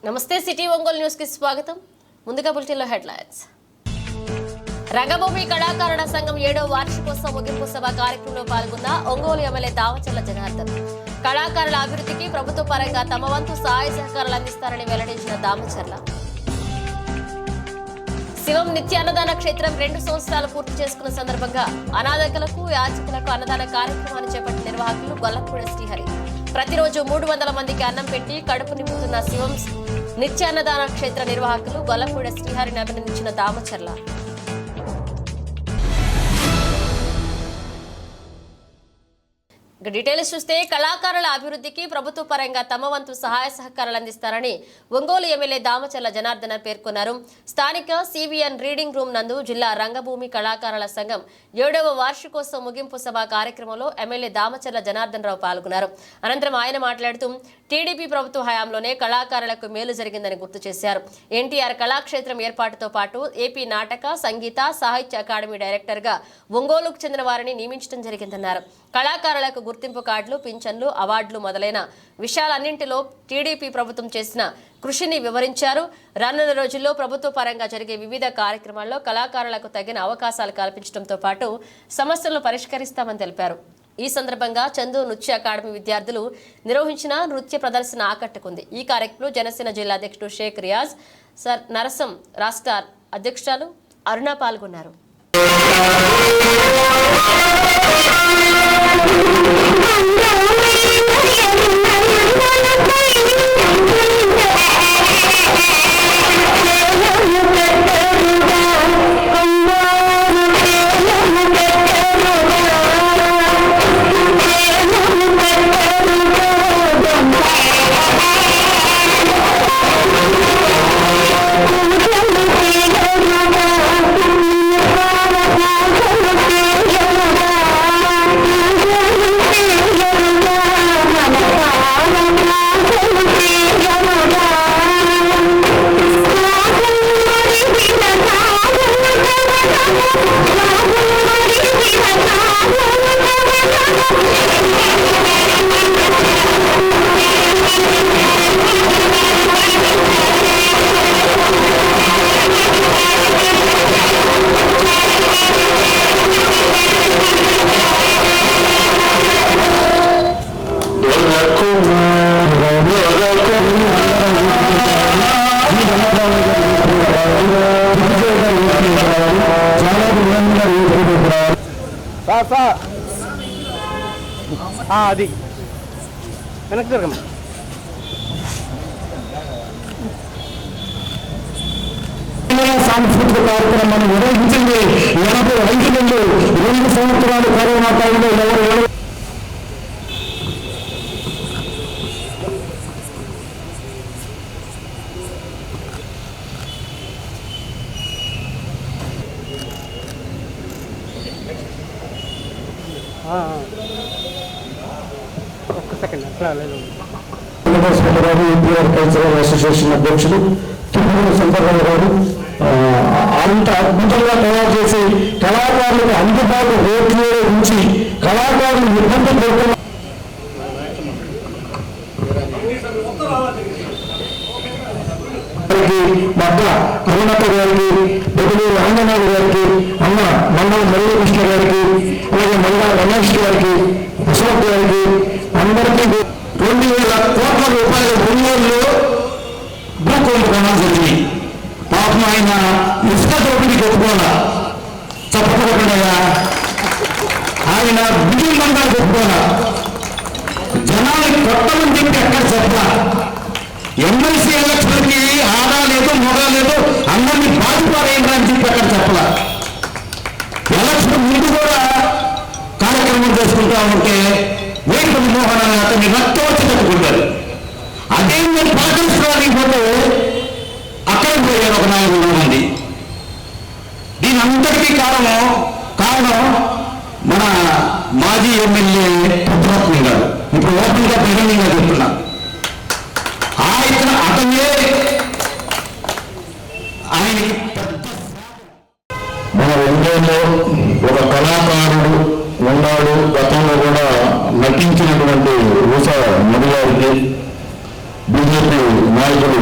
నమస్తే city Ongole news కి స్వాగతం. ముందుగా బులెటిన్ లో హెడ్లైన్స్. రంగభూమి కళాకారుల సంఘం 7వ వార్షికోత్సవ ముగింపు సభ కార్యక్రమంలో పాల్గొన్న ఒంగోలు ఎమ్మెల్యే దామచర్ల జనార్దన్ కళాకారుల అభివృద్ధికి ప్రభుత్వ పరంగా తమ వంతు సహాయ సహకారాలు అందిస్తారని వెల్లడించిన దామచర్ల. శివం నిత్య అన్నదాన క్షేత్రం 2 సంవత్సరాలు పూర్తి చేసుకున్న సందర్భంగా అనాథకులకు యాచకులకు అన్నదాన కార్యక్రమాన్ని చేపట్టిన నిర్వాహకులు గొల్లపూడి శ్రీహరి ప్రతిరోజు 300 మందికి అన్నం పెట్టి కడుపు నింపుతున్న శివం నిత్య అన్నదాన క్షేత్ర నిర్వాహకులు గొల్లపూడి శ్రీహరిని అభినందించిన దామచర్ల. డీటెయిల్స్ చూస్తే కళాకారుల అభివృద్ధికి ప్రభుత్వ పరంగా తమ వంతు సహాయ సహకారాలు అందిస్తారని ఒంగోలు ఎమ్మెల్యే దామచర్ల జనార్దన్ పేర్కొన్నారు. స్థానిక సివిఎన్ రీడింగ్ రూమ్ నందు జిల్లా రంగభూమి కళాకారుల సంఘం 7వ వార్షికోత్సవ ముగింపు సభ కార్యక్రమంలో ఎమ్మెల్యే దామచర్ల జనార్దన్ రావు పాల్గొన్నారు. అనంతరం ఆయన మాట్లాడుతూ టీడీపీ ప్రభుత్వ హయాంలోనే కళాకారులకు మేలు జరిగిందని గుర్తు చేశారు. ఎన్టీఆర్ కళాక్షేత్రం ఏర్పాటుతో పాటు ఏపీ నాటక సంగీత సాహిత్య అకాడమీ డైరెక్టర్ గా ఒంగోలుకు చెందిన వారిని నియమించడం జరిగిందన్నారు. కళాకారులకు గుర్తింపు కార్డులు, పింఛన్లు, అవార్డులు మొదలైన విషయాలన్నింటిలో టీడీపీ ప్రభుత్వం చేసిన కృషిని వివరించారు. రానున్న రోజుల్లో ప్రభుత్వ పరంగా జరిగే వివిధ కార్యక్రమాల్లో కళాకారులకు తగిన అవకాశాలు కల్పించడంతో పాటు సమస్యలను పరిష్కరిస్తామని తెలిపారు. ఈ సందర్భంగా చందు నృత్య అకాడమీ విద్యార్థులు నిర్వహించిన నృత్య ప్రదర్శన ఆకట్టుకుంది. ఈ కార్యక్రమంలో జనసేన జిల్లా అధ్యక్షుడు షేక్ రియాజ్, సర్ నరసం, రాష్ట్ర అధ్యక్షురాలు అరుణ పాల్గొన్నారు. అది వెనక్కి జరగమ్మా. సాంస్కృతిక కార్యక్రమాన్ని నిర్వహించింది. 85 నుండి 2 సంవత్సరాలు కరోనా టైంలో ఎవరు కల్చరల్ అసోసియేషన్ అధ్యక్షుడు తిరుమల శంకరరావు గారు అంత అద్భుతంగా తయారు చేసి కళాకారులకు అందుబాటు రేట్లు ఉంచి కళాకారులు ఇబ్బంది పడుతున్న మధ్య అరుణక్క గారికి, బెదలూరు ఆంజనేయ గారికి, అన్న మండల మురళీకృష్ణ గారికి, అలాగే మండల రమేష్ గారికి, అశోక్ గారికి అందరికీ 2,000 కోట్ల రూపాయల ఒంగోలులో భూకుంభకోణం జరిగింది. పాపం ఆయన ఇసుక దోపిడీకి ఒప్పుకోవాలా, చెప్పకుండా ఆయన బిల్డింగ్ మండలి ఒప్పుకోవాలా, జనాన్ని కొట్టమని చెప్పి ఎక్కడ చెప్పాల, ఎమ్మెల్సీ ఎలక్షన్కి ఆడా లేదు మొగ లేదు అందరినీ బాధపడేయండి అని చెప్పి ఎక్కడ చెప్పాల. ఎలక్షన్ ముందు కూడా కార్యక్రమం చేసుకుంటా ఉంటే వేదిక మోహన్ అని అతన్ని రక్తం వచ్చి పెట్టుకుంటారు. అదే మీరు పాటించడానికి పోతే అక్కడ పోయారు ఒక 400 మంది. దీని అంతటికీ కారణం మన మాజీ ఎమ్మెల్యే పద్మనాభం గారు. ఇప్పుడు ఓపెన్ గా బహిరంగంగా చెప్తున్నా, అతనే ఆయనకి మన ఒంగోలులో ఒక కళాకారుడు ఉన్నాడు. గతంలో కూడా నటించినటువంటి ఉషా మధు గారికి బీజేపీ నాయకులు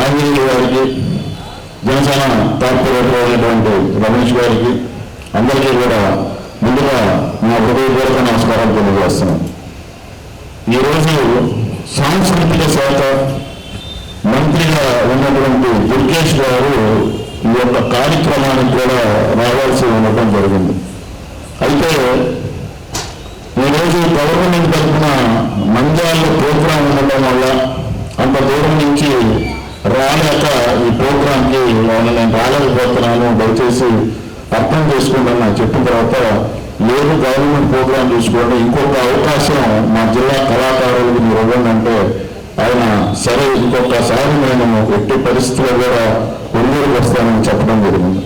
ఆంజనేయులు గారికి, జనసేన కార్పొరేటర్ అయినటువంటి రమేష్ గారికి అందరికీ కూడా ముందుగా నా హృదయపూర్వక నమస్కారాలు తెలియజేస్తున్నాను. ఈరోజు సాంస్కృతిక శాఖ మంత్రిగా ఉన్నటువంటి దుర్గేష్ గారు ఈ యొక్క కార్యక్రమానికి కూడా రావాల్సి ఉండటం జరిగింది. అయితే ఈరోజు గవర్నమెంట్ తరఫున మంద్యాల్లో ప్రోగ్రాం ఉండటం వల్ల అంత దూరం నుంచి రాలేక ఈ ప్రోగ్రాంకి నేను రాలేకపోతున్నాను, దయచేసి అర్థం చేసుకుంటాను అని చెప్పిన తర్వాత లేదు గవర్నమెంట్ ప్రోగ్రాం చూసుకోండి, ఇంకొక అవకాశం మా జిల్లా కళాకారులకు మీరు ఇవ్వండి ఆయన సరే ఇంకొకసారి నేను ఎట్టి పరిస్థితుల్లో కూడా ఒంగోలుకు వస్తానని చెప్పడం జరిగింది.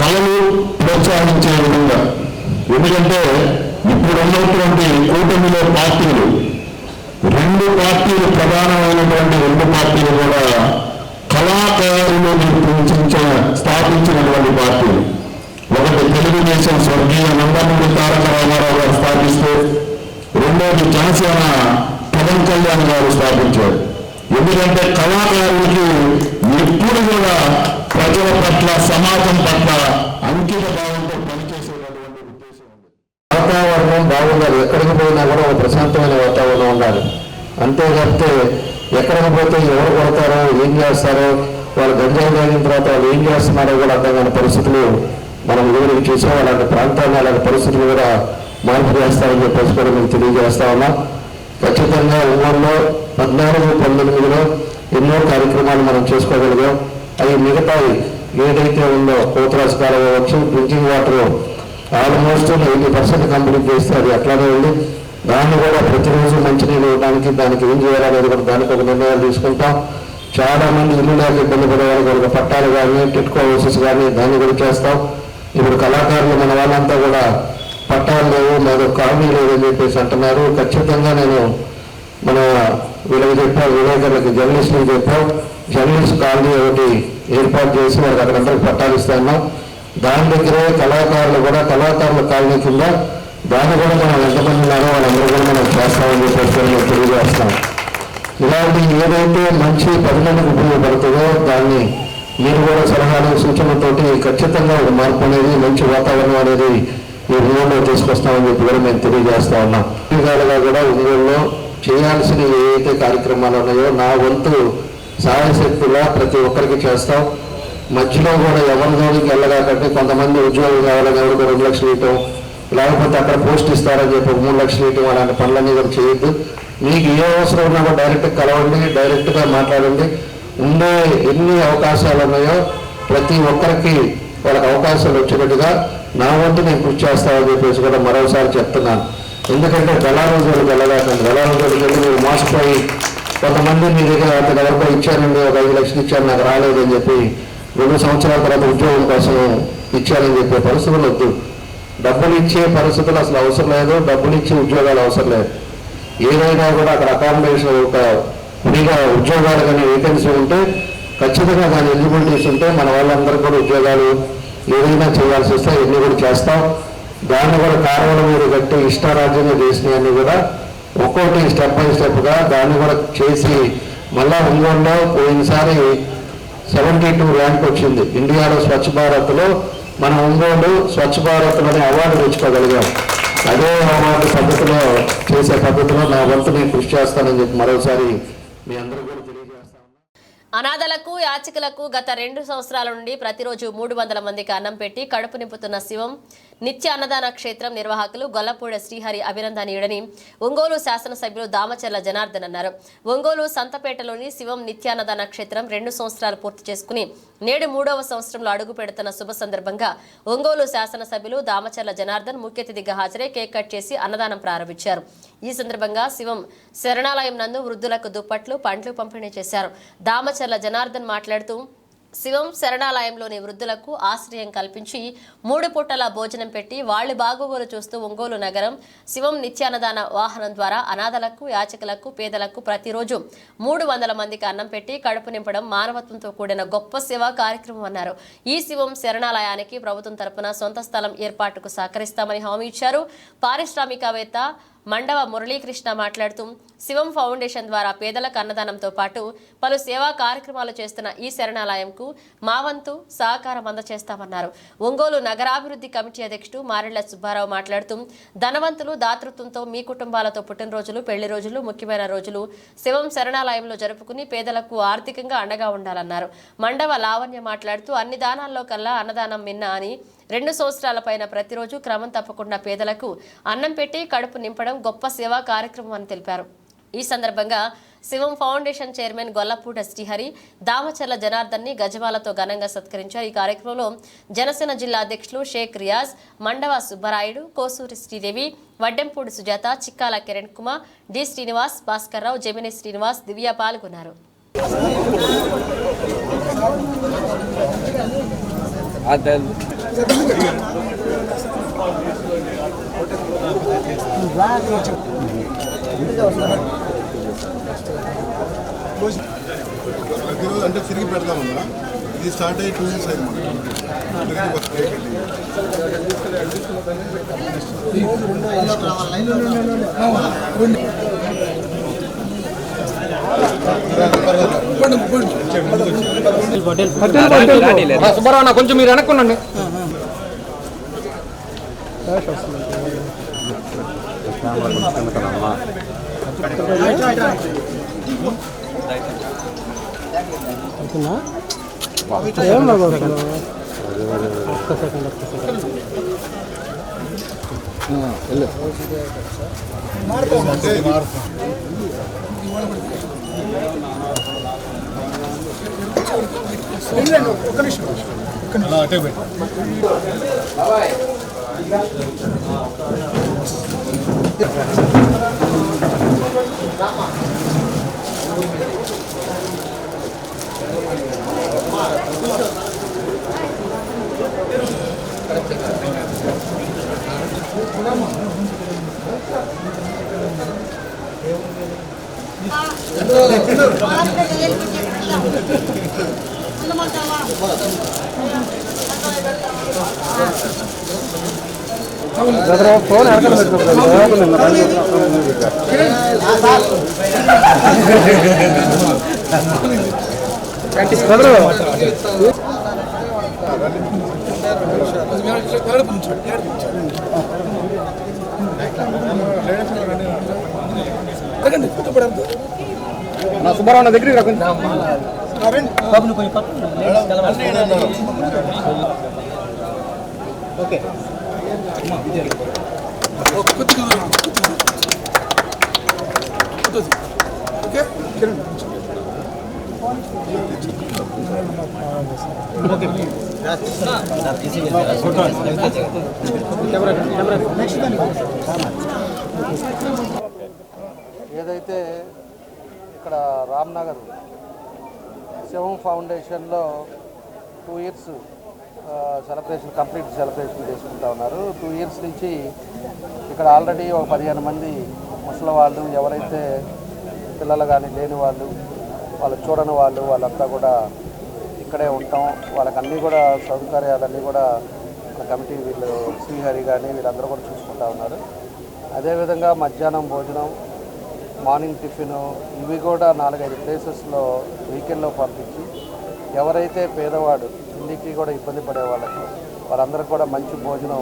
కళలు ప్రోత్సహించే విధంగా, ఎందుకంటే ఇప్పుడు ఉన్నటువంటి కూటమిలో పార్టీలు, రెండు పార్టీలు ప్రధానమైనటువంటి రెండు పార్టీలు కూడా కళాకారులు స్థాపించినటువంటి పార్టీలు. ఒకటి తెలుగుదేశం స్వర్గీయ నందమూరి తారక రామారావు గారు స్థాపిస్తే, రెండోది జనసేన పవన్ కళ్యాణ్ గారు స్థాపించారు. ఎందుకంటే కళాకారులకి ఎప్పుడు కూడా ప్రజల పట్ల, సమాజం పట్ల అంకిత భావంతో పనిచేసేటటువంటి ఉద్దేశం ఉంది. వాతావరణం బాగుండాలి, ఎక్కడికి పోయినా కూడా ఒక ప్రశాంతమైన వాతావరణం ఉండాలి. అంతేకాకపోతే ఎక్కడికి పోతే ఎవరు కొడతారో, ఏం చేస్తారో, వాళ్ళు గంజాయి తాగిన తర్వాత వాళ్ళు ఏం చేస్తున్నారో కూడా అర్థం కాని పరిస్థితులు మనం ఎవరికి చూసాం. అలాంటి ప్రాంతాల్లో అలాంటి పరిస్థితులు కూడా మార్పు చేస్తామని చెప్పేసి కూడా మీకు తెలియజేస్తా ఉన్నాం. ఖచ్చితంగా ఊళ్ళో 14-19లో ఎన్నో కార్యక్రమాలు మనం చేసుకోగలిగాం. అవి మిగతాయి ఏదైతే ఉందో కోతరాజు కాలం అవ్వచ్చు, డ్రింకింగ్ వాటర్ ఆల్మోస్ట్ 90% కంప్లీట్ చేస్తే అది అట్లానే ఉంది. దాన్ని కూడా ప్రతిరోజు మంచినీళ్ళు ఇవ్వడానికి దానికి ఏం చేయాలనేది కూడా దానికి ఒక నిర్ణయాలు తీసుకుంటాం. చాలా మంది ఇల్లు లేక ఇబ్బంది పడేవాళ్ళు కూడా పట్టాలు కానీ, టిట్కో హౌసెస్ కానీ దాన్ని కూడా చేస్తాం. ఇప్పుడు కళాకారులు మన వాళ్ళంతా కూడా పట్టాలు లేవు, లేదా కాలనీ లేదని చెప్పేసి అంటున్నారు. ఖచ్చితంగా నేను మన వీళ్ళకి చెప్పాం, విలేకరులకి, జర్నలిస్టులకు చెప్పాం, జర్నలిస్ట్ కాలనీ ఒకటి ఏర్పాటు చేసి వాళ్ళకి అక్కడందరికి పట్టాలు ఇస్తాను. దాని దగ్గరే కళాకారులు కూడా కళాకారుల కాలనీ కింద దాన్ని కూడా మనం ఎంతమంది ఉన్నారో వాళ్ళందరూ కూడా మనం చేస్తామని చెప్పేసి మేము తెలియజేస్తాం. ఇలాంటి ఏదైతే మంచి 10 మందికి ఉపయోగపడుతుందో దాన్ని మీరు కూడా సలహాలు, సూచనలతోటి ఖచ్చితంగా ఒక మార్పు అనేది, మంచి వాతావరణం అనేది ఈ ఊళ్ళో తీసుకొస్తామని చెప్పి కూడా మేము తెలియజేస్తా ఉన్నాం. ఈ విధాలుగా కూడా ఊళ్ళో చేయాల్సిన ఏవైతే కార్యక్రమాలు ఉన్నాయో నా వంతు సహాయశక్తులా ప్రతి ఒక్కరికి చేస్తాం. మధ్యలో కూడా ఎవరి జోలికి వెళ్ళగాకంటే కొంతమంది ఉద్యోగం కావాలని ఎవరికి 2 లక్షలు ఇవ్వటం, లేకపోతే అక్కడ పోస్ట్ ఇస్తారని చెప్పి 3 లక్షలు ఇవ్వటం, అలాంటి పనులన్నీ కూడా చేయొద్దు. మీకు ఏ అవసరం ఉన్నా కూడా డైరెక్ట్గా కలవండి, డైరెక్ట్గా మాట్లాడండి. ఉండే ఎన్ని అవకాశాలు ఉన్నాయో ప్రతి ఒక్కరికి వాళ్ళకి అవకాశాలు వచ్చేటట్టుగా నా వంతు నేను కృషి చేస్తామని చెప్పేసి కూడా మరోసారి చెప్తున్నాను. ఎందుకంటే రోజులకు వెళ్ళగాకండి. రోజులకు వెళ్ళి మీరు మోసపోయి కొంతమంది మీ దగ్గర అంత ఎవరికో ఇచ్చానండి, ఒక 5 లక్షలు ఇచ్చాను నాకు రాలేదని చెప్పి 2 సంవత్సరాల తర్వాత ఉద్యోగం కోసం ఇచ్చానని చెప్పే పరిస్థితులు వద్దు. డబ్బులు ఇచ్చే పరిస్థితులు అసలు అవసరం లేదు, డబ్బులు ఇచ్చే ఉద్యోగాలు అవసరం లేదు. ఏదైనా కూడా అక్కడ అకామిడేషన్ ఒక ఫ్రీగా ఉద్యోగాలు కానీ వేకెన్సీ ఉంటే ఖచ్చితంగా దాని ఎలిజిబిలిటీస్ ఉంటే మన వాళ్ళందరూ కూడా ఉద్యోగాలు ఏదైనా చేయాల్సి వస్తే ఇవన్నీ కూడా చేస్తాం. దాన్ని కూడా కారణాల మీద కట్టి ఇష్టారాజ్యంగా చేసినవన్నీ కూడా ఒక్కోటి స్టెప్ బై స్టెప్గా దాన్ని కూడా చేసి మళ్ళా ఒంగోలులో పోయినసారి 72 ర్యాంక్ వచ్చింది. ఇండియాలో స్వచ్ఛ భారత్లో మన ఒంగోలు స్వచ్ఛ భారత్లోనే అవార్డు తెచ్చుకోగలిగాం. అదే అవార్డు పద్ధతిలో చేసే పద్ధతిలో నా వంతు నేను కృషి చేస్తానని చెప్పి మరోసారి మీ అందరూ కూడా తెలియజేస్తాను. అనాథలకు, యాచకులకు గత 2 సంవత్సరాల నుండి ప్రతిరోజు 300 మందికి అన్నం పెట్టి కడుపు నింపుతున్న శివం నిత్య అన్నదాన క్షేత్రం నిర్వాహకులు గొల్లపూడి శ్రీహరి అభినందనీయుడని ఒంగోలు శాసనసభ్యులు దామచర్ల జనార్దన్ అన్నారు. ఒంగోలు సంతపేటలోని శివం నిత్యాన్నదాన క్షేత్రం 2 సంవత్సరాలు పూర్తి చేసుకుని నేడు 3వ సంవత్సరంలో అడుగు పెడుతున్న శుభ సందర్భంగా ఒంగోలు శాసనసభ్యులు దామచర్ల జనార్దన్ ముఖ్య అతిథిగా హాజరై కేక్ కట్ చేసి అన్నదానం ప్రారంభించారు. ఈ సందర్భంగా శివం శరణాలయం నందు వృద్ధులకు దుప్పట్లు, పండ్లు పంపిణీ చేశారు. దామచర్ల జనార్దన్ మాట్లాడుతూ శివం శరణాలయంలోని వృద్ధులకు ఆశ్రయం కల్పించి 3 పూటల భోజనం పెట్టి వాళ్ల బాగోగులు చూస్తూ ఒంగోలు నగరం శివం నిత్యాన్నదాన వాహనం ద్వారా అనాథలకు, యాచకులకు, పేదలకు ప్రతిరోజు 300 మందికి అన్నం పెట్టి కడుపు నింపడం మానవత్వంతో కూడిన గొప్ప సేవా కార్యక్రమం అన్నారు. ఈ శివం శరణాలయానికి ప్రభుత్వం తరపున సొంత స్థలం ఏర్పాటుకు సహకరిస్తామని హామీ ఇచ్చారు. పారిశ్రామికవేత్త మండవ మురళీకృష్ణ మాట్లాడుతూ శివం ఫౌండేషన్ ద్వారా పేదలకు అన్నదానంతో పాటు పలు సేవా కార్యక్రమాలు చేస్తున్న ఈ శరణాలయంకు మా వంతు సహకారం అందజేస్తామన్నారు. ఒంగోలు నగరాభివృద్ధి కమిటీ అధ్యక్షుడు మారెళ్ల సుబ్బారావు మాట్లాడుతూ ధనవంతులు దాతృత్వంతో మీ కుటుంబాలతో పుట్టినరోజులు, పెళ్లి రోజులు, ముఖ్యమైన రోజులు శివం శరణాలయంలో జరుపుకుని పేదలకు ఆర్థికంగా అండగా ఉండాలన్నారు. మండవ లావణ్య మాట్లాడుతూ అన్ని దానాల్లో కల్లా అన్నదానం మిన్న అని 2 సంవత్సరాల పైన ప్రతిరోజు క్రమం తప్పకుండా పేదలకు అన్నం పెట్టి కడుపు నింపడం గొప్ప సేవా కార్యక్రమం అని తెలిపారు. ఈ సందర్భంగా శివం ఫౌండేషన్ చైర్మన్ గొల్లపూట శ్రీహరి, దామచర్ల జనార్దన్ ని గజమాలతో ఘనంగా సత్కరించారు. ఈ కార్యక్రమంలో జనసేన జిల్లా అధ్యక్షులు షేక్ రియాజ్, మండవ సుబ్బరాయుడు, కోసూరి శ్రీదేవి, వడ్డెంపూడి సుజాత, చిక్కాల కిరణ్ కుమార్, డి శ్రీనివాస్, భాస్కర్ రావు, జమిని శ్రీనివాస్, దివ్య పాల్గొన్నారు. ప్రతిరోజు అంటే తిరిగి పెడతామన్నా. ఇది స్టార్ట్ అయ్యి 2 years అయింది. సుబ్బారావు కొంచెం మీరు వెనక్కుండండి. ఫోన్ సుబ్బారావు దగ్గరికి రాకుండా ఓకే ఏదైతే ఇక్కడ రామ్నగర్ శివం ఫౌండేషన్లో 2 years కంప్లీట్ సెలబ్రేషన్ చేసుకుంటా ఉన్నారు. 2 years నుంచి ఇక్కడ ఆల్రెడీ ఒక 15 మంది ముసలి వాళ్ళు, ఎవరైతే పిల్లలు కానీ లేని వాళ్ళు, వాళ్ళు చూడని వాళ్ళు, వాళ్ళంతా కూడా ఇక్కడే ఉంటాం. వాళ్ళకన్నీ కూడా సౌకర్యాలన్నీ కూడా కమిటీ వీళ్ళు శ్రీహరి కానీ వీళ్ళందరూ కూడా చూసుకుంటా ఉన్నారు. అదేవిధంగా మధ్యాహ్నం భోజనం, మార్నింగ్ టిఫిన్ ఇవి కూడా 4-5 ప్లేసెస్లో వీకెండ్లో పంపించి ఎవరైతే పేదవాడు ఇంటికి కూడా ఇబ్బంది పడే వాళ్ళందరికీ కూడా మంచి భోజనం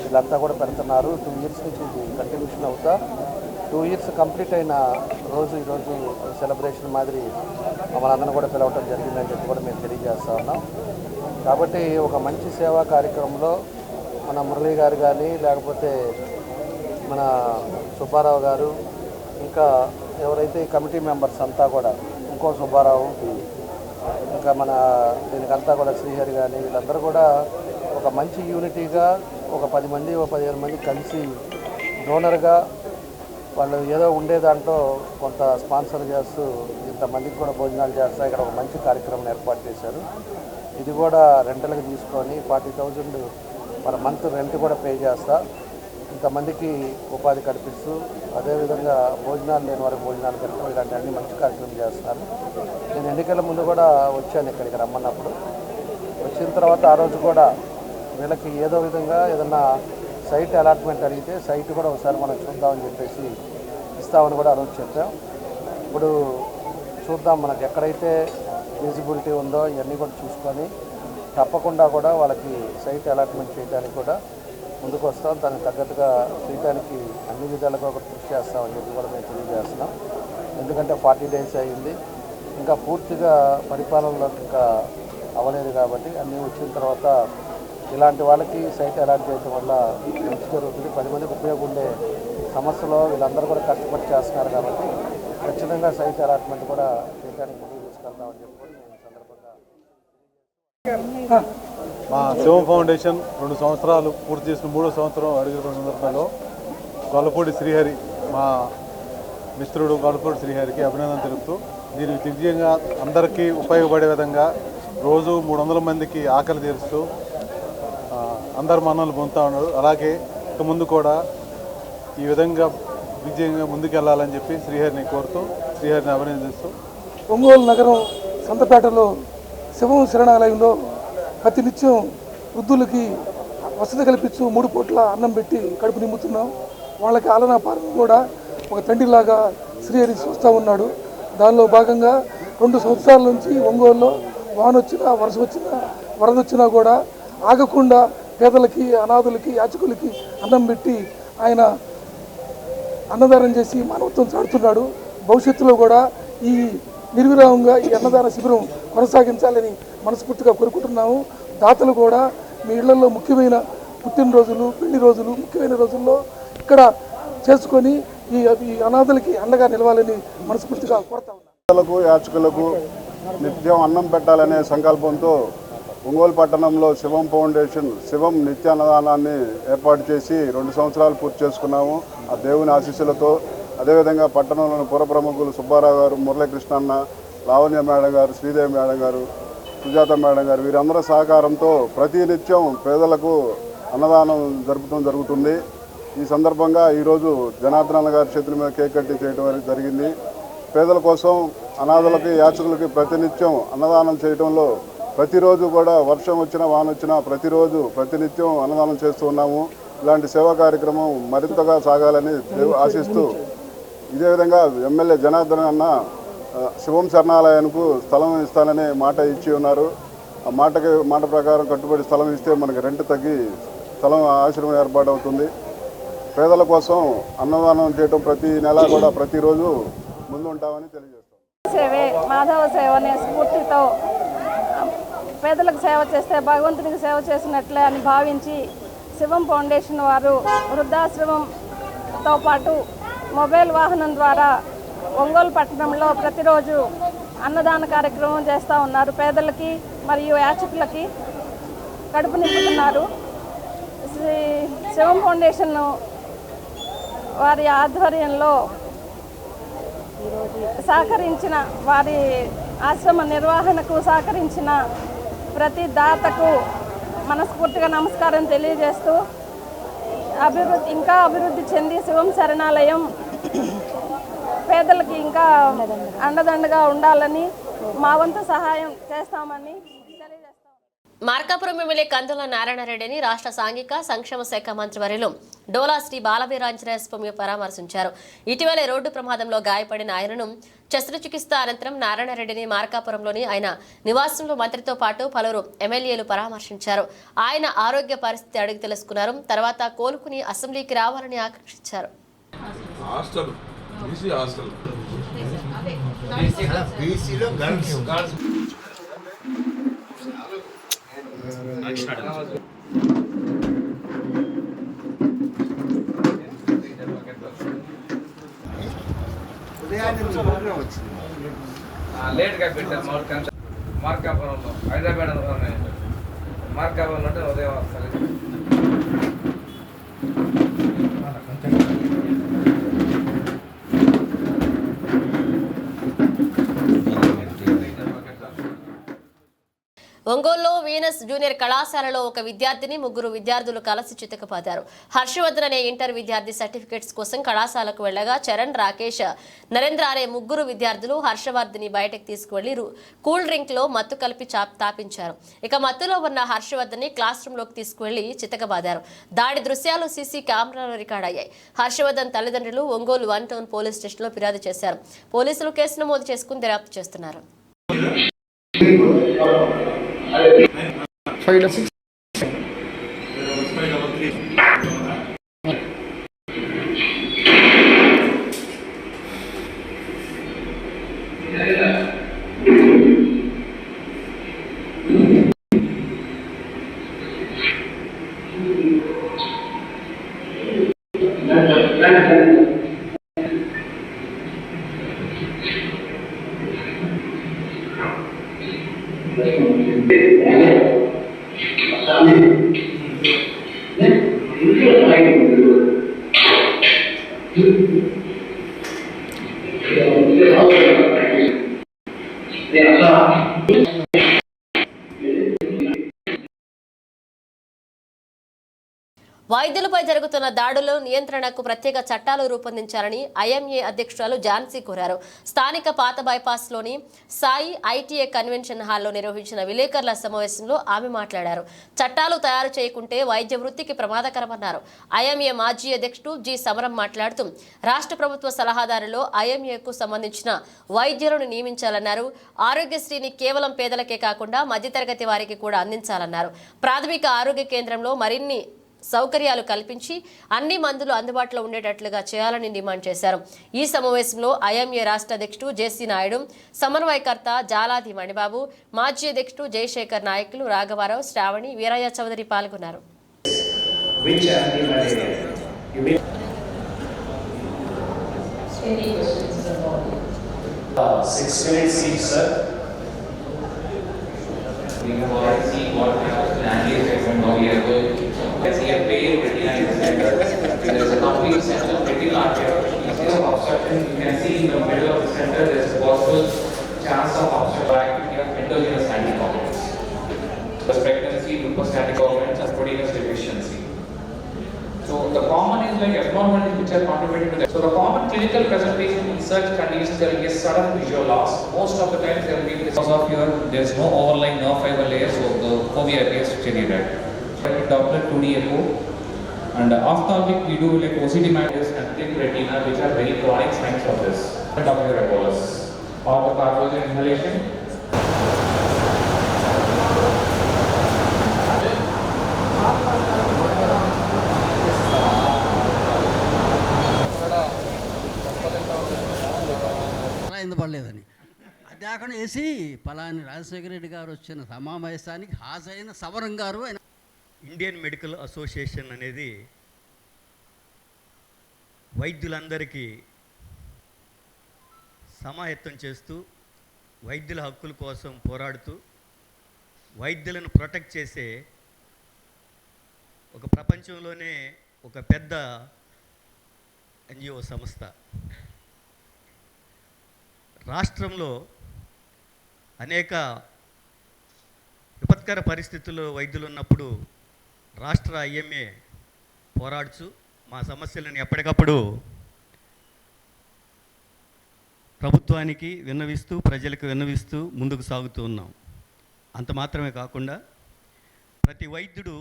వీళ్ళంతా కూడా పెడుతున్నారు. 2 years నుంచి ఇది కంటిన్యూషన్ అవుతా 2 years కంప్లీట్ అయిన రోజు ఈరోజు సెలబ్రేషన్ మాదిరి మమ్మల్ని అందరూ కూడా పిలవటం జరిగిందని చెప్పి కూడా మేము తెలియజేస్తా ఉన్నాం. కాబట్టి ఒక మంచి సేవా కార్యక్రమంలో మన మురళీ గారు కానీ, లేకపోతే మన సుబ్బారావు గారు, ఇంకా ఎవరైతే ఈ కమిటీ మెంబర్స్ అంతా కూడా, ఇంకో సుబ్బారావు, ఇంకా మన దీనికంతా కూడా శ్రీహరి కానీ వీళ్ళందరూ కూడా ఒక మంచి యూనిటీగా ఒక 10 మంది 15 మంది కలిసి డోనర్గా వాళ్ళు ఏదో ఉండే దాంట్లో కొంత స్పాన్సర్ చేస్తూ ఇంతమందికి కూడా భోజనాలు చేస్తా ఇక్కడ ఒక మంచి కార్యక్రమం ఏర్పాటు చేశారు. ఇది కూడా రెంటల్కి తీసుకొని 40,000 మన మంత్ రెంట్ కూడా పే చేస్తా ఇంతమందికి ఉపాధి కల్పిస్తూ, అదేవిధంగా భోజనాలు లేని వారికి భోజనాలు పెట్టడం, ఇలాంటి అన్ని మంచి కార్యక్రమం చేస్తున్నారు. నేను ఎన్నికల ముందు కూడా వచ్చాను ఇక్కడికి రమ్మన్నప్పుడు. వచ్చిన తర్వాత ఆ రోజు కూడా వీళ్ళకి ఏదో విధంగా ఏదన్నా సైట్ అలాట్మెంట్ అడిగితే సైట్ కూడా ఒకసారి మనం చూద్దామని చెప్పేసి ఇస్తామని కూడా అనౌన్స్ చెప్పాం. ఇప్పుడు చూద్దాం, మనకు ఎక్కడైతే విజిబిలిటీ ఉందో ఇవన్నీ కూడా చూసుకొని తప్పకుండా కూడా వాళ్ళకి సైట్ అలాట్మెంట్ చేయడానికి కూడా ముందుకు వస్తాం. దానికి తగ్గట్టుగా చేయడానికి అన్ని విధాలుగా కూడా కృషి చేస్తామని చెప్పి కూడా మేము తెలియజేస్తున్నాం. ఎందుకంటే 40 days అయింది, ఇంకా పూర్తిగా పరిపాలనలో ఇంకా అవ్వలేదు కాబట్టి అన్నీ వచ్చిన తర్వాత ఇలాంటి వాళ్ళకి సైట్ అలాట్ చేయడం వల్ల మంచి జరుగుతుంది. 10 మందికి ఉపయోగం ఉండే సమస్యలో వీళ్ళందరూ కూడా కష్టపడి చేస్తున్నారు కాబట్టి ఖచ్చితంగా సైట్ అలాట్మెంట్ కూడా చేయడానికి ముందుకు తీసుకెళ్తామని చెప్పి కూడా నేను ఈ సందర్భంగా మా శివం ఫౌండేషన్ 2 సంవత్సరాలు పూర్తి చేసిన 3వ సంవత్సరం అడుగుతున్న సందర్భంలో గొల్లపూడి శ్రీహరి, మా మిత్రుడు గొల్లపూడి శ్రీహరికి అభినందన తెలుపుతూ దీనికి దివ్యంగా అందరికీ ఉపయోగపడే విధంగా రోజు 300 మందికి ఆకలి తీరుస్తూ అందరు మన్నలు పొందుతూ ఉన్నారు. అలాగే ఇక ముందు కూడా ఈ విధంగా విజయంగా ముందుకెళ్లాలని చెప్పి శ్రీహరిని కోరుతూ శ్రీహరిని అభినందిస్తూ ఒంగోలు నగరం సంతపేటలో శివం శరణాలయంలో ప్రతినిత్యం వృద్ధులకి వసతి కల్పించు 3 పూట్ల అన్నం పెట్టి కడుపు నింపుతున్నాం. వాళ్ళకి ఆలనా పాలన కూడా ఒక తండ్రిలాగా శ్రీహరి చూస్తూ ఉన్నాడు. దానిలో భాగంగా 2 సంవత్సరాల నుంచి ఒంగోలులో వాన వచ్చినా వర్షం వచ్చినా వరద వచ్చినా కూడా ఆగకుండా పేదలకి అనాథులకి యాచకులకి అన్నం పెట్టి ఆయన అన్నదానం చేసి మానవత్వం చాటుతున్నాడు. భవిష్యత్తులో కూడా ఈ నిర్విరామంగా ఈ అన్నదాన శిబిరం కొనసాగించాలని మనస్ఫూర్తిగా కోరుకుంటున్నాము. దాతలు కూడా మీ ఇళ్లలో ముఖ్యమైన పుట్టినరోజులు, పెళ్లి రోజులు, ముఖ్యమైన రోజుల్లో ఇక్కడ చేసుకొని ఈ అనాథలకి అండగా నిలవాలని మనస్ఫూర్తిగా కోరుతా ఉన్నాను. యాచకులకు నిత్యం అన్నం పెట్టాలనే సంకల్పంతో ఒంగోలు పట్టణంలో శివం ఫౌండేషన్ శివం నిత్య అన్నదానాన్ని ఏర్పాటు చేసి 2 సంవత్సరాలు పూర్తి చేసుకున్నాము. ఆ దేవుని ఆశీస్సులతో అదేవిధంగా పట్టణంలోని పుర ప్రముఖులు సుబ్బారావు గారు, మురళీకృష్ణన్న, లావణ్య మేడం గారు, శ్రీదేవి మేడం గారు, సుజాత మేడం గారు వీరందరి సహకారంతో ప్రతినిత్యం పేదలకు అన్నదానం జరుగుతుంది. ఈ సందర్భంగా ఈరోజు జనార్దన గారి చేతుల మీద కేక్ కట్టి చేయడం జరిగింది. పేదల కోసం అనాథలకి యాచకులకి ప్రతినిత్యం అన్నదానం చేయడంలో ప్రతిరోజు కూడా వర్షం వచ్చినా వాన వచ్చినా ప్రతినిత్యం అన్నదానం చేస్తూ ఉన్నాము. ఇలాంటి సేవా కార్యక్రమం మరింతగా సాగాలని ఆశిస్తూ ఇదే విధంగా ఎమ్మెల్యే జనార్దన అన్న శివం శరణాలయానికి స్థలం ఇస్తానని మాట ఇచ్చి ఉన్నారు. ఆ మాట ప్రకారం కట్టుబడి స్థలం ఇస్తే మనకి రెంట్ తగ్గి స్థలం ఆశ్రమం ఏర్పాటు అవుతుంది. పేదల కోసం అన్నదానం చేయడం ప్రతి నెల కూడా ప్రతిరోజు ముందు ఉంటామని తెలియజేస్తాం. సేవే మాధవ సేవ అనే స్ఫూర్తితో పేదలకు సేవ చేస్తే భగవంతునికి సేవ చేసినట్లే అని భావించి శివం ఫౌండేషన్ వారు వృద్ధాశ్రమంతో పాటు మొబైల్ వాహనం ద్వారా ఒంగోలు పట్టణంలో ప్రతిరోజు అన్నదాన కార్యక్రమం చేస్తూ ఉన్నారు. పేదలకి మరియు యాచకులకి కడుపు నింపుతున్నారు. శివం ఫౌండేషన్ వారి ఆధ్వర్యంలో సహకరించిన వారి ఆశ్రమ నిర్వహణకు సహకరించిన ప్రతి దాతకు మనస్ఫూర్తిగా నమస్కారం తెలియజేస్తూ ఇంకా అభివృద్ధి చెంది శివం శరణాలయం పేదలకి ఇంకా అండదండగా ఉండాలని మా వంతు సహాయం చేస్తామని తెలియజేస్తాం. మార్కాపురం ఎమ్మెల్యే కందుల నారాయణరెడ్డిని రాష్ట్ర సాంఘిక సంక్షేమ శాఖ మంత్రివర్యులు డోలా శ్రీ బాలవీరాంజనేయ స్వామి పరామర్శించారు. ఇటీవల రోడ్డు ప్రమాదంలో గాయపడిన ఆయనను శస్త్రచికిత్స అనంతరం నారాయణరెడ్డిని మార్కాపురంలోని ఆయన నివాసంలో మంత్రితో పాటు పలువురు ఎమ్మెల్యేలు పరామర్శించారు. ఆయన ఆరోగ్య పరిస్థితి అడిగి తెలుసుకున్నారు. తర్వాత కోలుకుని అసెంబ్లీకి రావాలని ఆకాంక్షించారు. లేట్గా పెట్టారు మార్కాపురంలో హైదరాబాద్ మార్కాపురంలో అంటే ఉదయం వస్తారు. ఒంగోలులో వీనస్ ఎన్ఎస్ఎస్ జూనియర్ కళాశాలలో ఒక విద్యార్థిని ముగ్గురు విద్యార్థులు కలిసి చితకబాదారు. హర్షవర్ధన్ అనే ఇంటర్ విద్యార్థి సర్టిఫికెట్స్ కోసం కళాశాలకు వెళ్లగా చరణ్, రాకేష్, నరేంద్ర అనే ముగ్గురు విద్యార్థులు హర్షవర్ధన్ బయటకు తీసుకువెళ్లి కూల్ డ్రింక్ లో మత్తు కలిపి తాపించారు. ఇక మత్తులో ఉన్న హర్షవర్ధన్ క్లాస్ రూమ్ లోకి తీసుకువెళ్లి చితకబాదారు. దాడి దృశ్యాలు సీసీ కెమెరాలో రికార్డ్ అయ్యాయి. హర్షవర్ధన్ తల్లిదండ్రులు ఒంగోలు 1 టౌన్ పోలీస్ స్టేషన్లో ఫిర్యాదు చేశారు. పోలీసులు కేసు నమోదు చేసుకుని దర్యాప్తు చేస్తున్నారు. వైద్యులపై జరుగుతున్న దాడుల నియంత్రణకు ప్రత్యేక చట్టాలు రూపొందించాలని ఐఎంఏ అధ్యక్షురాలు ఝాన్సీ కోరారు. స్థానిక పాత బైపాస్లోని సాయి ఐటీఏ కన్వెన్షన్ హాల్లో నిర్వహించిన విలేకరుల సమావేశంలో ఆమె మాట్లాడారు. చట్టాలు తయారు చేయకుంటే వైద్య వృత్తికి ప్రమాదకరమన్నారు. ఐఎంఏ మాజీ అధ్యక్షుడు జి సమరం మాట్లాడుతూ రాష్ట్ర ప్రభుత్వ సలహాదారులో ఐఎంఏకు సంబంధించిన వైద్యులను నియమించాలన్నారు. ఆరోగ్యశ్రీని కేవలం పేదలకే కాకుండా మధ్యతరగతి వారికి కూడా అందించాలన్నారు. ప్రాథమిక ఆరోగ్య కేంద్రంలో మరిన్ని సౌకర్యాలు కల్పించి అన్ని మందులు అందుబాటులో ఉండేటట్లుగా చేయాలని డిమాండ్ చేశారు. ఈ సమావేశంలో ఐఎంఏ రాష్ట్ర అధ్యక్షుడు జేసీ నాయుడు, సమన్వయకర్త జాలాది మణిబాబు, మాజీ అధ్యక్షుడు జయశేఖర్, నాయకులు రాఘవారావు, శ్రావణి, వీరయ్య చౌదరి పాల్గొన్నారు. As he had paid there is a complete sense of pretty large of obstruction. You can see in the middle of the center there is a possible chance of obstruction of endogenous anticoagulants. The pregnancy, leukostatic coagulants and proteinous deficiency. So the common is like abnormalities which are contributing to that. So the common clinical presentation in such conditions, there will be a sudden visual loss. Most of the times there will be because of your there is no overlying nerve fiber layer, so the fovea appears to deteriorate. Doppler 2D echo, and ophthalmic we do like OCT matters and thin retina, which are very chronic signs of this. Doppler bolus or the carbogen inhalation. పడలేదని అది కాకుండా వేసి పలాని రాజశేఖర రెడ్డి గారు వచ్చిన సమావేశానికి హాజరైన సవరం గారు Indian medical association అనేది వైద్యులందరికీ సమాయత్తం చేస్తూ వైద్యుల హక్కుల కోసం పోరాడుతూ వైద్యులను ప్రొటెక్ట్ చేసే ఒక ప్రపంచంలోనే ఒక పెద్ద ఎన్జిఓ సంస్థ. రాష్ట్రంలో అనేక విపత్కర పరిస్థితుల్లో వైద్యులు ఉన్నప్పుడు రాష్ట్ర ఐఎంఏ పోరాడుచు మా సమస్యలను ఎప్పటికప్పుడు ప్రభుత్వానికి విన్నవిస్తూ ప్రజలకు విన్నవిస్తూ ముందుకు సాగుతూ ఉన్నాం. అంత మాత్రమే కాకుండా ప్రతి వైద్యుడు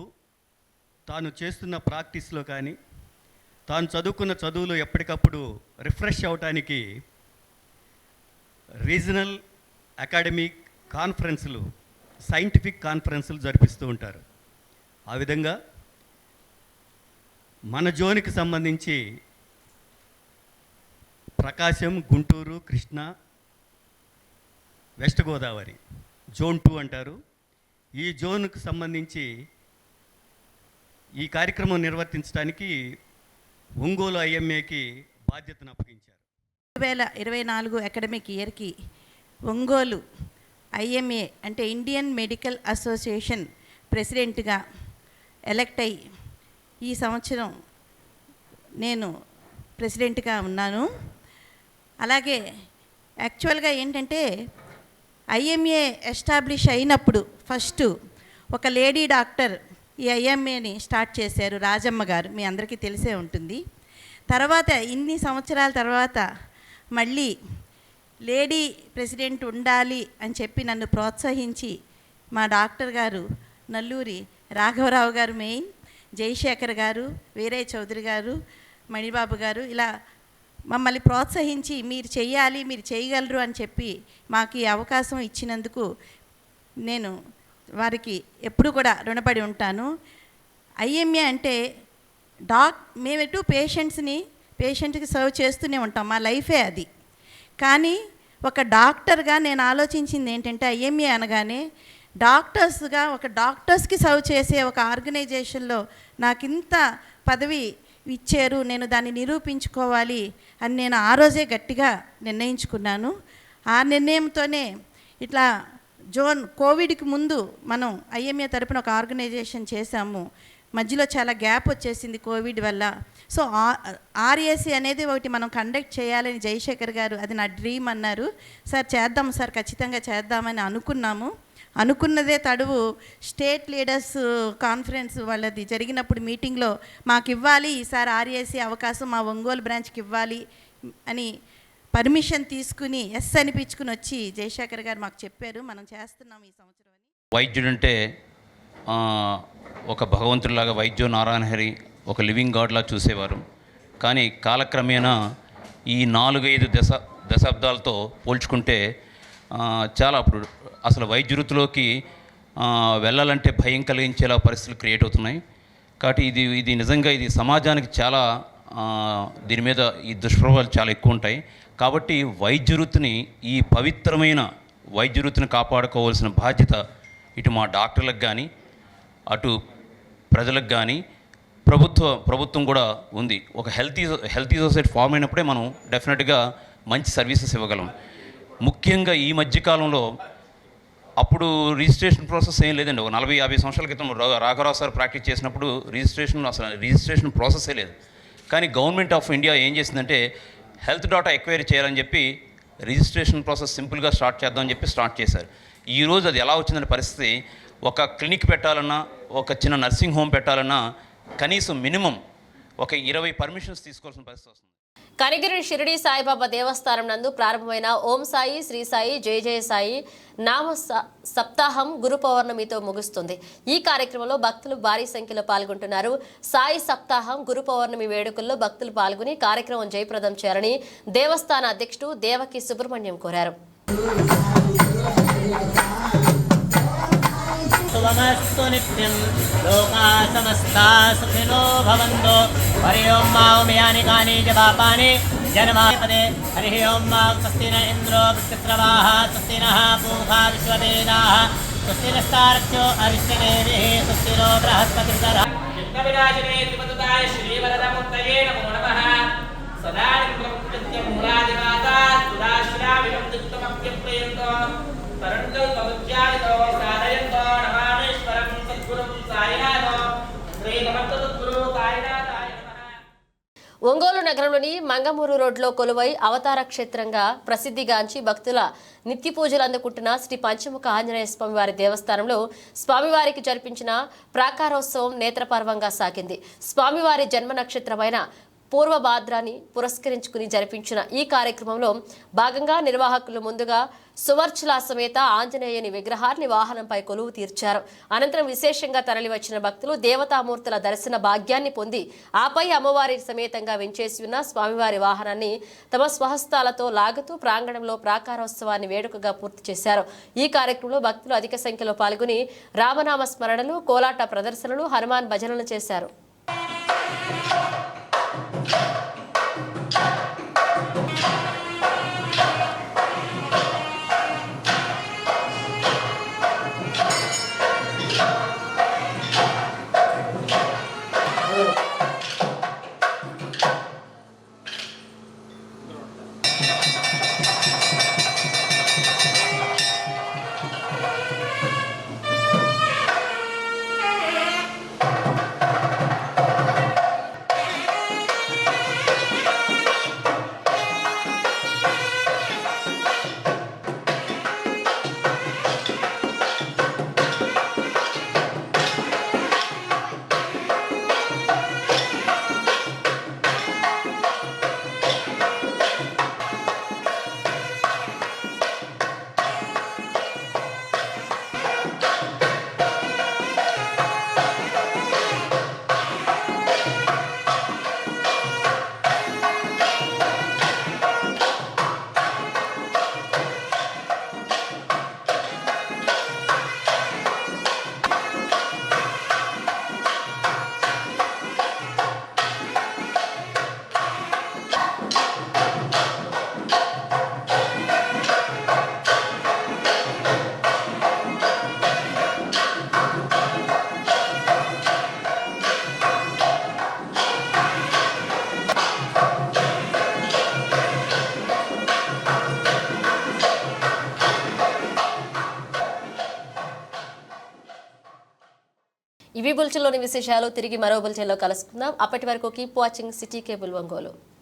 తాను చేస్తున్న ప్రాక్టీస్లో కానీ తాను చదువుకున్న చదువులో ఎప్పటికప్పుడు రిఫ్రెష్ అవటానికి రీజనల్ అకాడమిక్ కాన్ఫరెన్సులు, సైంటిఫిక్ కాన్ఫరెన్సులు జరిపిస్తూ ఉంటారు. ఆ విధంగా మన జోన్కి సంబంధించి ప్రకాశం, గుంటూరు, కృష్ణా, వెస్ట్ గోదావరి జోన్ 2 అంటారు. ఈ జోన్కు సంబంధించి ఈ కార్యక్రమం నిర్వర్తించడానికి ఒంగోలు ఐఎంఏకి బాధ్యతను అప్పగించారు. 2024 అకాడమిక్ ఇయర్కి ఒంగోలు ఐఎంఏ అంటే ఇండియన్ మెడికల్ అసోసియేషన్ ప్రెసిడెంట్గా ఎలక్ట్ అయ్యి ఈ సంవత్సరం నేను ప్రెసిడెంట్గా ఉన్నాను. అలాగే యాక్చువల్గా ఏంటంటే ఐఎంఏ ఎస్టాబ్లిష్ అయినప్పుడు ఫస్ట్ ఒక లేడీ డాక్టర్ ఈ ఐఎంఏని స్టార్ట్ చేశారు, రాజమ్మ గారు, మీ అందరికీ తెలిసే ఉంటుంది. తర్వాత ఇన్ని సంవత్సరాల తర్వాత మళ్ళీ లేడీ ప్రెసిడెంట్ ఉండాలి అని చెప్పి నన్ను ప్రోత్సహించి మా డాక్టర్ గారు నల్లూరి రాఘవరావు గారు మెయిన్, జయశేఖర్ గారు, వీరయ్య చౌదరి గారు, మణిబాబు గారు ఇలా మమ్మల్ని ప్రోత్సహించి మీరు చెయ్యాలి, మీరు చేయగలరు అని చెప్పి మాకు ఈ అవకాశం ఇచ్చినందుకు నేను వారికి ఎప్పుడు కూడా రుణపడి ఉంటాను. ఐఎంఏ అంటే మేమెటు పేషెంట్కి సర్వ్ చేస్తూనే ఉంటాం, మా లైఫే అది. కానీ ఒక డాక్టర్గా నేను ఆలోచించింది ఏంటంటే ఐఎంఏ అనగానే ఒక డాక్టర్స్కి సర్వ్ చేసే ఒక ఆర్గనైజేషన్లో నాకు ఇంత పదవి ఇచ్చారు, నేను దాన్ని నిరూపించుకోవాలి అని నేను ఆ రోజే గట్టిగా నిర్ణయించుకున్నాను. ఆ నిర్ణయంతోనే ఇట్లా కోవిడ్కి ముందు మనం ఐఎంఏ తరపున ఒక ఆర్గనైజేషన్ చేశాము. మధ్యలో చాలా గ్యాప్ వచ్చేసింది కోవిడ్ వల్ల. సో ఆర్ఏసీ అనేది ఒకటి మనం కండక్ట్ చేయాలని జయశేఖర్ గారు అది నా డ్రీమ్ అన్నారు. సార్ చేద్దాం సార్, ఖచ్చితంగా చేద్దామని అనుకున్నదే తడువు స్టేట్ లీడర్స్ కాన్ఫరెన్స్ వాళ్ళది జరిగినప్పుడు మీటింగ్లో మాకు ఇవ్వాలి ఈసారి ఆర్ఏసీ అవకాశం మా ఒంగోలు బ్రాంచ్కి ఇవ్వాలి అని పర్మిషన్ తీసుకుని ఎస్ అనిపించుకుని వచ్చి జయశేఖర్ గారు మాకు చెప్పారు, మనం చేస్తున్నాం ఈ సంవత్సరం అని. వైద్యుడంటే ఒక భగవంతుడిలాగా వైద్యో నారాయణ హరి ఒక లివింగ్ గాడ్లా చూసేవారు. కానీ కాలక్రమేణా ఈ 4-5 దశాబ్దాలతో పోల్చుకుంటే చాలా అప్పుడు అసలు వైద్య వృత్తిలోకి వెళ్ళాలంటే భయం కలిగించేలా పరిస్థితులు క్రియేట్ అవుతున్నాయి. కాబట్టి ఇది నిజంగా ఇది సమాజానికి చాలా దీని మీద ఈ దుష్ప్రభావాలు చాలా ఎక్కువ ఉంటాయి. కాబట్టి వైద్య వృత్తిని, ఈ పవిత్రమైన వైద్య వృత్తిని కాపాడుకోవాల్సిన బాధ్యత ఇటు మా డాక్టర్లకు కానీ అటు ప్రజలకు కానీ ప్రభుత్వం కూడా ఉంది. ఒక హెల్తీ సొసైటీ ఫామ్ అయినప్పుడే మనం డెఫినెట్గా మంచి సర్వీసెస్ ఇవ్వగలం. ముఖ్యంగా ఈ మధ్యకాలంలో అప్పుడు రిజిస్ట్రేషన్ ప్రాసెస్ ఏం లేదండి. ఒక 40-50 సంవత్సరాల క్రితం రాఘవరావు సార్ ప్రాక్టీస్ చేసినప్పుడు రిజిస్ట్రేషన్ ప్రాసెసే లేదు. కానీ గవర్నమెంట్ ఆఫ్ ఇండియా ఏం చేసిందంటే హెల్త్ డాటా ఎక్వైరీ చేయాలని చెప్పి రిజిస్ట్రేషన్ ప్రాసెస్ సింపుల్గా స్టార్ట్ చేద్దామని చెప్పి స్టార్ట్ చేశారు. ఈరోజు అది ఎలా వచ్చిందనే పరిస్థితి, ఒక క్లినిక్ పెట్టాలన్నా, ఒక చిన్న నర్సింగ్ హోమ్ పెట్టాలన్నా కనీసం మినిమం ఒక 20 పర్మిషన్స్ తీసుకోవాల్సిన పరిస్థితి వస్తుంది. కనిగిరి షిరిడి సాయిబాబా దేవస్థానం నందు ప్రారంభమైన ఓం సాయి, శ్రీ సాయి, జయ జయ సాయి నామ సప్తాహం గురు పౌర్ణమితో ముగుస్తుంది. ఈ కార్యక్రమంలో భక్తులు భారీ సంఖ్యలో పాల్గొంటున్నారు. సాయి సప్తాహం గురు పౌర్ణమి వేడుకల్లో భక్తులు పాల్గొని కార్యక్రమం జయప్రదం చేయాలని దేవస్థాన అధ్యక్షుడు దేవకి సుబ్రహ్మణ్యం కోరారు. శుభమస్తు నిత్యం లోకా సమస్తా సుఖినో భవంతు. హరి ఓం మాయాని కాని చ పాపాని జన్మపదే. హరి ఓం మా స్వస్తి న ఇంద్రో వృత్తిస్రవాః స్వస్తి నః పూషా విశ్వవేదాః స్వస్తి నస్తార్క్ష్యో అరిష్టనేమిః స్వస్తి నో బృహస్పతిర్దధః. విఘ్నవినాశినే త్రిపదతాయ శ్రీవరదమూర్తయే నమో నమః. సదా నిత్యం మూలాదినాథా సుదాశ్రా విలందుత్తమప్యప్రయంతో తరంగల్ పవిత్యానితో సాధయంతో నమామేశ్వరం సద్గురుం సాయినాథో శ్రీ నమస్తద్గురు సాయినాథాయ నమః. ఒంగోలు నగరంలోని మంగమూరు రోడ్లో కొలువై అవతార క్షేత్రంగా ప్రసిద్ధిగాంచి భక్తుల నిత్య పూజలు అందుకుంటున్న శ్రీ పంచముఖ ఆంజనేయ స్వామివారి దేవస్థానంలో స్వామివారికి జరిపించిన ప్రాకారోత్సవం నేత్రపర్వంగా సాగింది. స్వామివారి జన్మ నక్షత్రమైన పూర్వభాద్రాన్ని పురస్కరించుకుని జరిపించిన ఈ కార్యక్రమంలో భాగంగా నిర్వాహకులు ముందుగా సువర్చుల సమేత ఆంజనేయుని విగ్రహాన్ని వాహనంపై కొలువు తీర్చారు. అనంతరం విశేషంగా తరలివచ్చిన భక్తులు దేవతామూర్తుల దర్శన భాగ్యాన్ని పొంది ఆపై అమ్మవారి సమేతంగా వెంచేసి ఉన్న స్వామివారి వాహనాన్ని తమ స్వహస్తాలతో లాగుతూ ప్రాంగణంలో ప్రాకారోత్సవాన్ని వేడుకగా పూర్తి చేశారు. ఈ కార్యక్రమంలో భక్తులు అధిక సంఖ్యలో పాల్గొని రామనామ స్మరణలు, కోలాట ప్రదర్శనలు, హనుమాన్ భజనలు చేశారు. ఇవి బులెటిన్లోని విశేషాలు. తిరిగి మరో బులెటిన్లో కలుసుకుందాం. అప్పటి వరకు keep watching city cable Ongole.